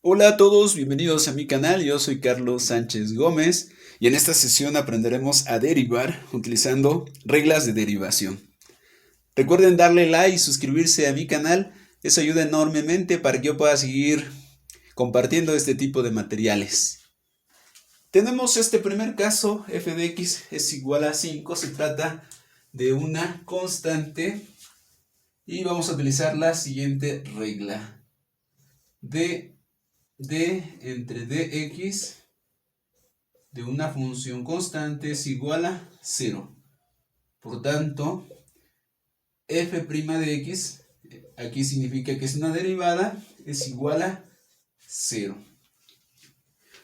Hola a todos, bienvenidos a mi canal, yo soy Carlos Sánchez Gómez y en esta sesión aprenderemos a derivar utilizando reglas de derivación. Recuerden darle like y suscribirse a mi canal, eso ayuda enormemente para que yo pueda seguir compartiendo este tipo de materiales. Tenemos este primer caso, f de x es igual a 5, se trata de una constante y vamos a utilizar la siguiente regla. D entre dx de una función constante es igual a 0. Por tanto, f' de x, aquí significa que es una derivada, es igual a 0.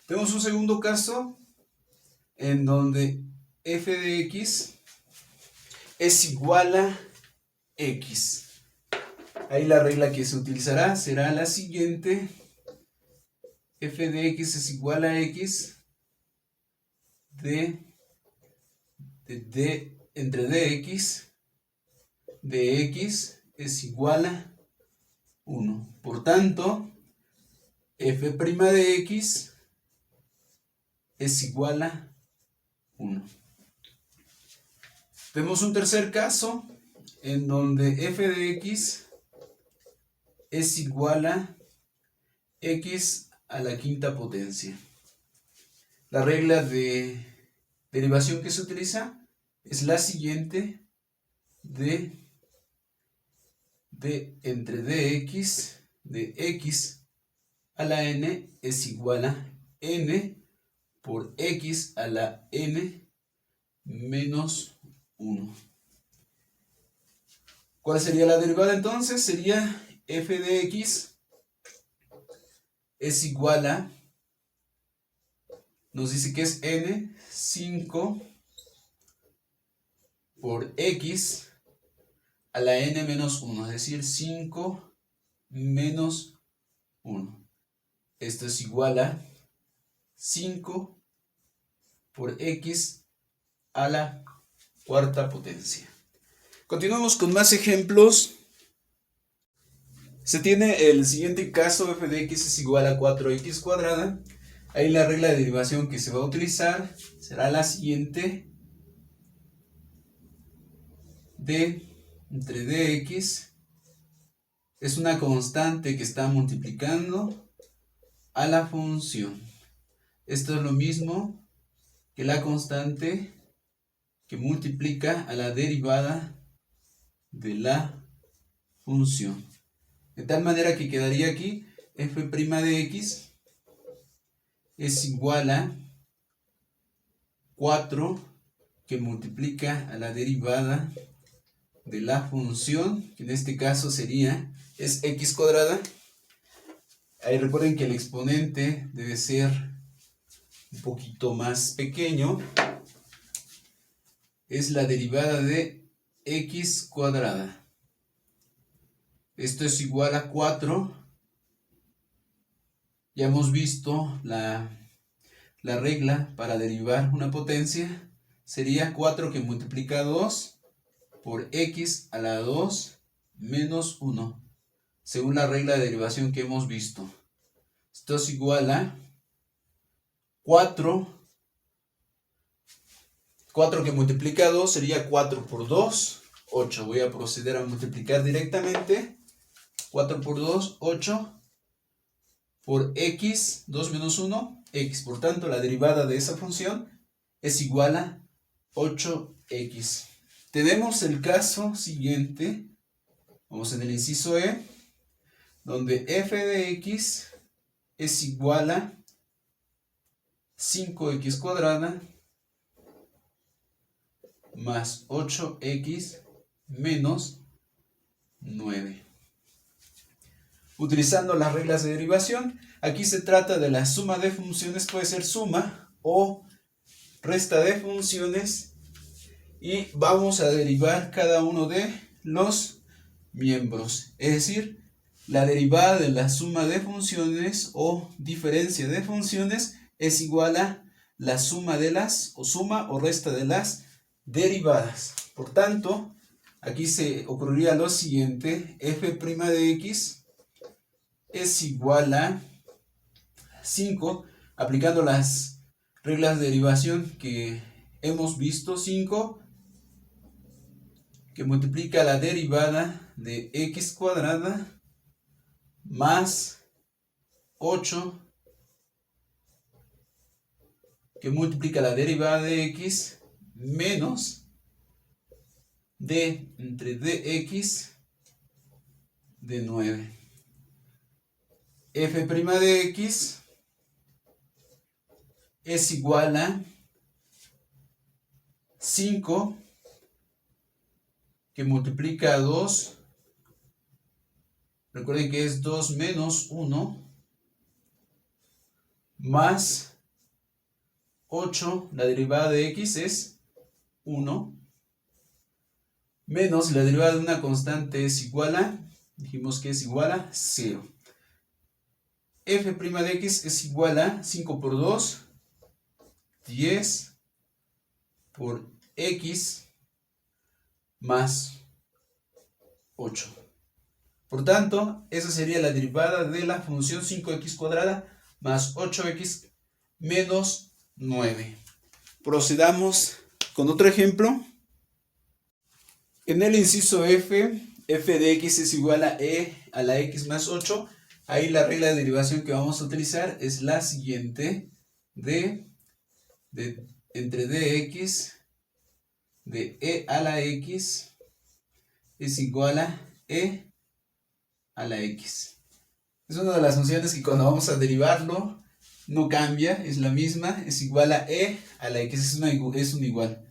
Tenemos un segundo caso en donde f de x es igual a x. Ahí la regla que se utilizará será la siguiente. F de x es igual a x entre dx de x es igual a 1. Por tanto, f' de x es igual a 1. Vemos un tercer caso en donde f de x es igual a x a la quinta potencia. La regla de derivación que se utiliza es la siguiente: entre dx de x a la n es igual a n por x a la n menos 1. ¿Cuál sería la derivada entonces? Sería f de x es igual a, nos dice que es n, 5 por x a la n menos 1, es decir, 5 menos 1. Esto es igual a 5 por x a la cuarta potencia. Continuamos con más ejemplos. Se tiene el siguiente caso, f de x es igual a 4x cuadrada. Ahí la regla de derivación que se va a utilizar será la siguiente: d entre dx es una constante que está multiplicando a la función. Esto es lo mismo que la constante que multiplica a la derivada de la función. De tal manera que quedaría aquí f' de x es igual a 4 que multiplica a la derivada de la función, que en este caso es x cuadrada. Ahí recuerden que el exponente debe ser un poquito más pequeño. Es la derivada de x cuadrada. Esto es igual a 4. Ya hemos visto la regla para derivar una potencia. Sería 4 que multiplica 2 por x a la 2 menos 1, según la regla de derivación que hemos visto. Esto es igual a 4 que multiplica 2 sería 4 por 2, 8. Voy a proceder a multiplicar directamente. 4 por 2, 8. Por x, 2 menos 1, x. Por tanto, la derivada de esa función es igual a 8x. Tenemos el caso siguiente. Vamos en el inciso E, donde f de x es igual a 5x cuadrada más 8x menos 9. Utilizando las reglas de derivación, aquí se trata de la suma de funciones, puede ser suma o resta de funciones, y vamos a derivar cada uno de los miembros, es decir, la derivada de la suma de funciones o diferencia de funciones es igual a la suma de las, o suma o resta de las derivadas. Por tanto, aquí se ocurriría lo siguiente: f' de x es igual a 5, aplicando las reglas de derivación que hemos visto. 5 que multiplica la derivada de x cuadrada más 8 que multiplica la derivada de x menos d entre dx de 9. F' de x es igual a 5 que multiplica 2. Recuerden que es 2 menos 1 más 8, la derivada de x es 1, menos la derivada de una constante es igual a, dijimos que es igual a 0. F' de x es igual a 5 por 2, 10 por x más 8. Por tanto, esa sería la derivada de la función 5x cuadrada más 8x menos 9. Procedamos con otro ejemplo. En el inciso F, f de x es igual a e a la x más 8. Ahí la regla de derivación que vamos a utilizar es la siguiente: entre dx de e a la x es igual a e a la x. Es una de las funciones que cuando vamos a derivarlo no cambia, es la misma, es igual a e a la x, es un igual.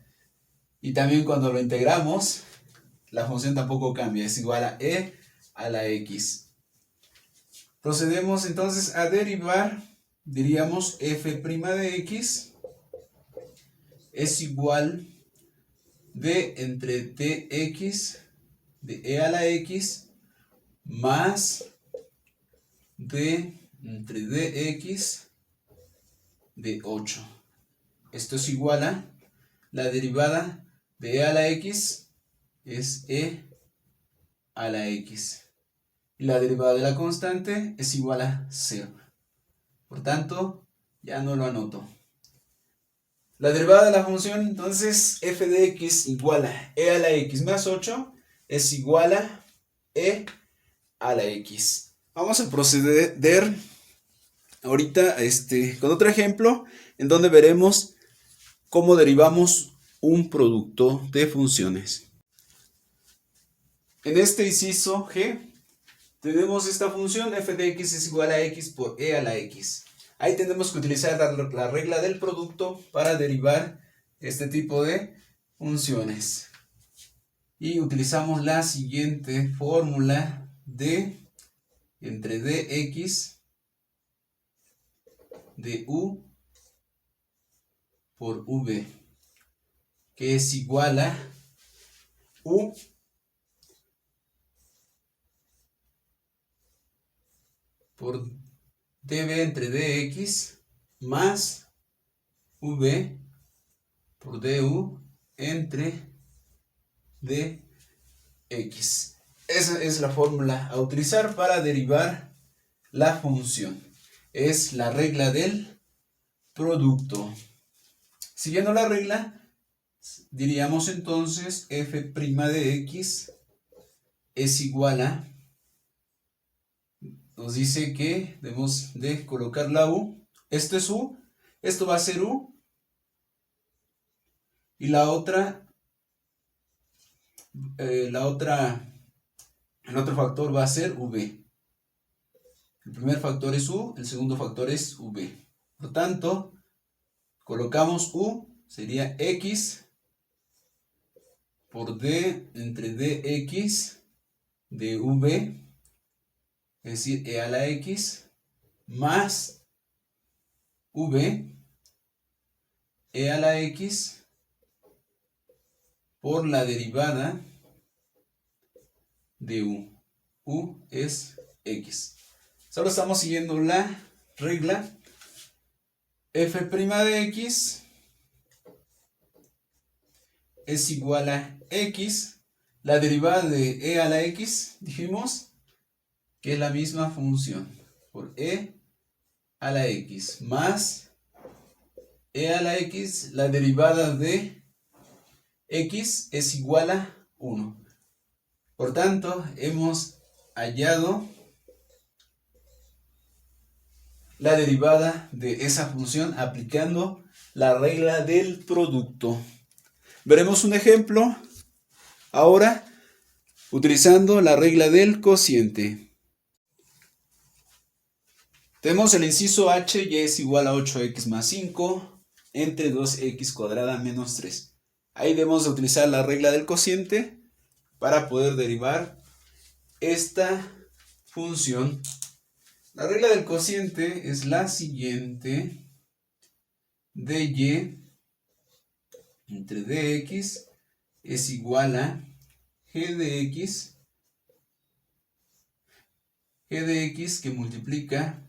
Y también cuando lo integramos, la función tampoco cambia, es igual a e a la x. Procedemos entonces a derivar, diríamos f' de x es igual de entre dx de e a la x más d entre dx de 8. Esto es igual a la derivada de e a la x es e a la x. Y la derivada de la constante es igual a 0. Por tanto, ya no lo anoto. La derivada de la función, entonces, f de x igual a e a la x más 8 es igual a e a la x. Vamos a proceder ahorita con otro ejemplo en donde veremos cómo derivamos un producto de funciones. En este inciso G tenemos esta función f de x es igual a x por e a la x. Ahí tenemos que utilizar la regla del producto para derivar este tipo de funciones. Y utilizamos la siguiente fórmula de entre dx de u por v, que es igual a u por dv entre dx más v por du entre dx. Esa es la fórmula a utilizar para derivar la función. Es la regla del producto. Siguiendo la regla, diríamos entonces f' de x es igual a, nos dice que debemos de colocar la u, esto es u, esto va a ser u, y el otro factor va a ser v. El primer factor es u, el segundo factor es v. Por tanto, colocamos u, sería x por d entre dx de v, es decir, e a la x, más v, e a la x, por la derivada de u. U es x. Solo estamos siguiendo la regla. F' de x es igual a x. La derivada de e a la x, dijimos que es la misma función por e a la x más e a la x, la derivada de x es igual a 1. Por tanto, hemos hallado la derivada de esa función aplicando la regla del producto. Veremos un ejemplo ahora utilizando la regla del cociente. Tenemos el inciso h, y es igual a 8x más 5 entre 2x cuadrada menos 3. Ahí debemos de utilizar la regla del cociente para poder derivar esta función. La regla del cociente es la siguiente: dy entre dx es igual a g de x que multiplica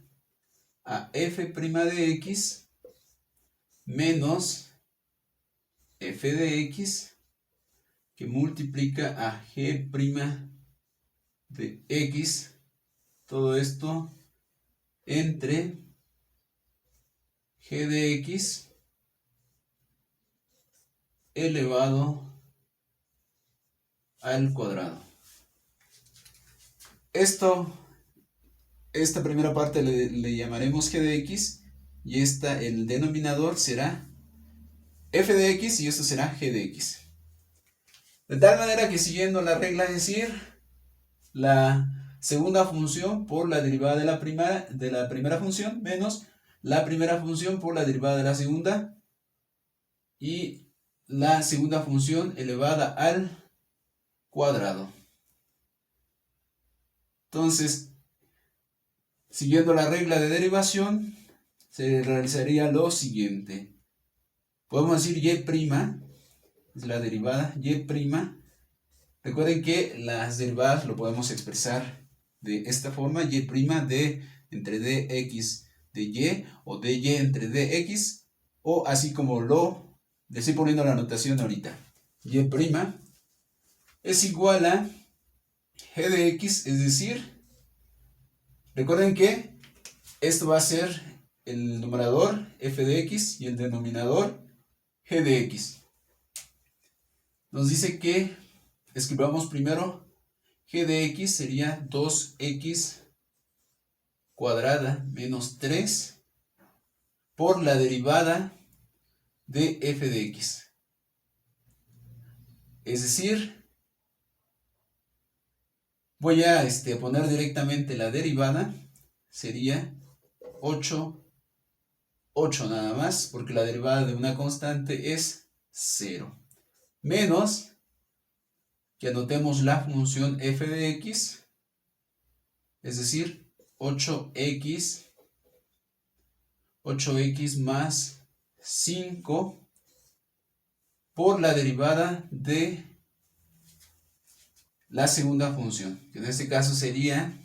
a f' de x menos f de x que multiplica a g' de x, todo esto entre g de x elevado al cuadrado. Esta primera parte le llamaremos g de x, y el denominador será f de x, y esto será g de x. De tal manera que, siguiendo la regla, es decir, la segunda función por la derivada de la primera función menos la primera función por la derivada de la segunda, y la segunda función elevada al cuadrado. Entonces, siguiendo la regla de derivación, se realizaría lo siguiente. Podemos decir y', es la derivada, y'. Recuerden que las derivadas lo podemos expresar de esta forma: y' de entre dx de y, o dy entre dx, o así como le estoy poniendo la notación ahorita. Y' es igual a g de x, es decir, recuerden que esto va a ser el numerador f de x y el denominador g de x. Nos dice que escribamos primero g de x sería 2x cuadrada menos 3 por la derivada de f de x. Es decir, voy a poner directamente la derivada, sería 8 nada más, porque la derivada de una constante es 0. Menos, que anotemos la función f de x, es decir, 8x más 5 por la derivada de la segunda función, que en este caso sería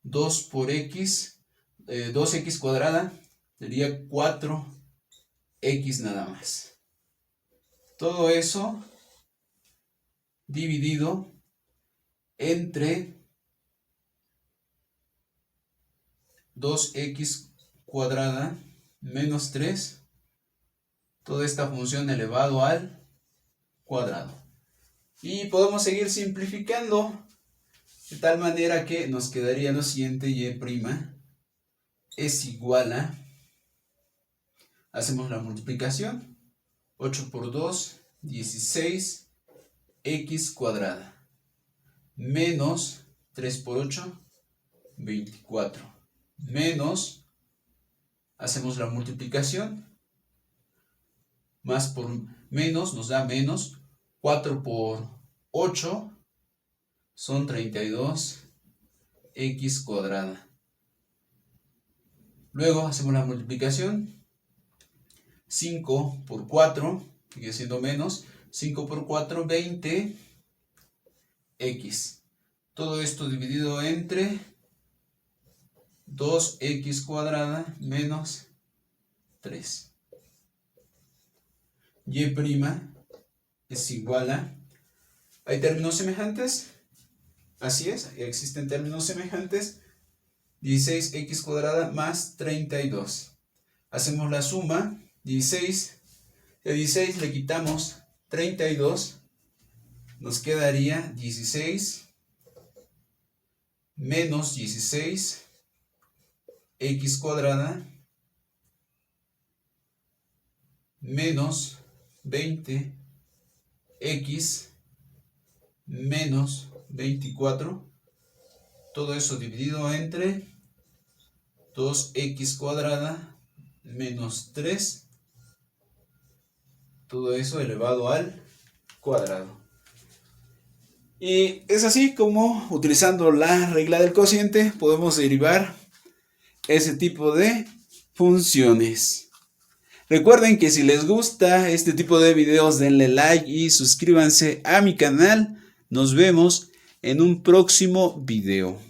2 por x, 2x cuadrada, sería 4x nada más. Todo eso dividido entre 2x cuadrada menos 3, toda esta función elevado al cuadrado. Y podemos seguir simplificando de tal manera que nos quedaría lo siguiente: y' es igual a, hacemos la multiplicación, 8 por 2, 16 x cuadrada, menos 3 por 8, 24, menos, hacemos la multiplicación, más por menos nos da menos, 4 por 8 son 32 x cuadrada. Luego hacemos la multiplicación, 5 por 4, sigue siendo menos, 5 por 4, 20 x. Todo esto dividido entre 2x cuadrada menos 3. Y' es igual a, ¿hay términos semejantes? Así es, existen términos semejantes. 16x cuadrada más 32. Hacemos la suma, 16. De 16 le quitamos 32. Nos quedaría 16 menos 16 x cuadrada menos 20 x menos 24. Todo eso dividido entre 2x cuadrada menos 3. Todo eso elevado al cuadrado. Y es así como, utilizando la regla del cociente, podemos derivar ese tipo de funciones. Recuerden que si les gusta este tipo de videos, denle like y suscríbanse a mi canal. Nos vemos en un próximo video.